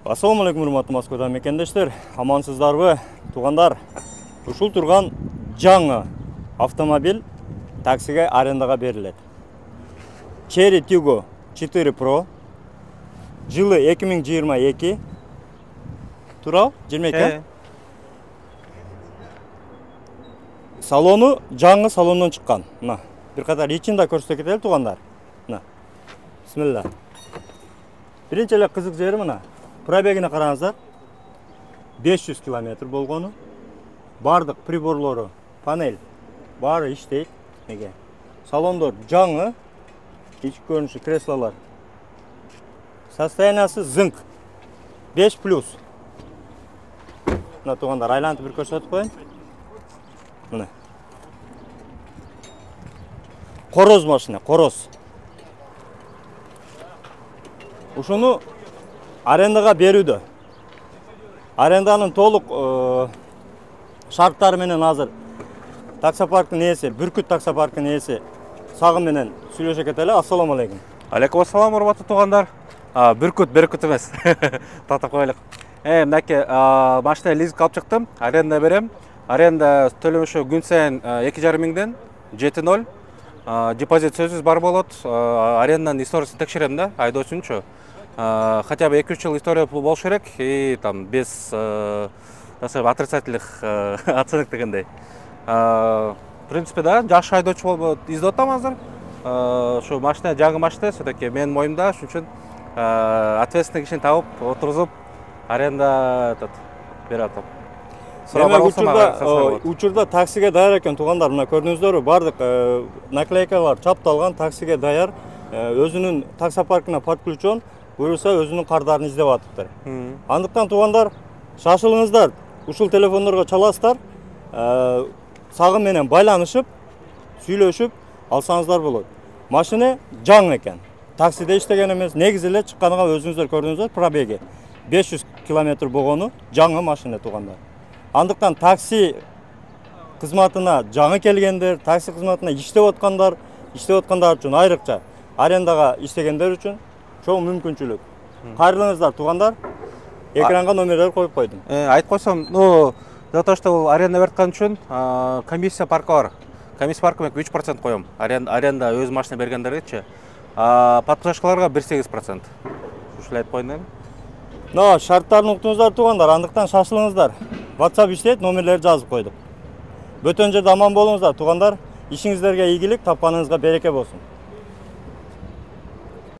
Assalamu alaikum, урматтуу Москвадан мекендештер. Амансыздарбы, туугандар? Ушул турган жаңы автомобиль таксиге арендага берилет. Cherry Tiggo 4 Pro. Жылы 2022. Тура? 22. Салону жаңы салондон чыккан. Мына, бир катар ичин да көрсөтө кетели туугандар. Мына. Бисмилла. Биринчи эле кызык жери мына. Пробегине караңыздар. 500 км болгону. Бардык приборлору, панель баары иштейт. Неге? Салондор жаңы. Ички көрүнүшү креслолор. Состояниясы зынк. 5+. Мына туугандар айлантып бир көрсөтүп коеюн. Мына. Короз машина, короз. Ушуну арендага берүүдө. Аренданын толук шарттары менен азыр таксопарктын ээси, Бүркүт таксопарктын ээси Сагым менен сүйлөшө кетели. Ассаламу алейкум. Алейкум ассалам, урматтуу туугандар. Бүркүт эмес. Тактап коелук. Мынакей машина лизинг алып чыктым. Аренда берем. Аренда төлөмүшү күн сайын 2,5 миңден 7,0. Депозит сөзсүз бар болот. Аренданын историясын текшерем да, айдоочунчу. Хотя бы 2-3 жыл история болуш керек и там без отрицательных оценок дегендей. В принципе, да, жакшы айдоочу болуп издеп атам азыр. Шу машина жаңы машина, все-таки менин моюмда, ошон үчүн ответственный кишини табып, отургузуп, аренда берип атам. Учурда таксиге даяр экен туугандар, мына көрдүңүздөрбү, бардык наклейкалар чапталган, таксиге даяр, өзүнүн таксопаркына подключен, буюрса өзүнүн кардарын издеп атыптыр. Андыктан туугандар, шашылыңыздар, ушул телефондорго чаласыздар, Сагым менен байланышып, сүйлөшүп алсаңыздар болот. Машина жаңы экен. Таксиде иштеген эмес, негизи эле чыкканыга өзүңүздөр көрдүңүздөр, пробеги 500 км болгону жаңы машина туугандар. Андыктан такси кызматына жаңы келгендер, такси кызматына иштеп аткандар үчүн айрыкча, арендага иштегендер үчүн чоң мүмкүнчүлүк. Кайрылыңыздар туугандар. Экранга номерлер коюп койдум. Айтып койсом, за то, что аренда берип аткан үчүн комиссия паркы бар. Комиссия паркы 3% коем. Аренда өз машина бергендергечи. Подписчикаларга 1,8%. Ушулай айтып коеюн эле. Шарттарын уктуңуздар туугандар, андыктан шашылыңыздар. WhatsApp иштейт, номерлерди жазып койдук. Бөтөн жерде аман болуңуздар туугандар. Ишиңиздерге ийгилик, тапканыңызга береке болсун.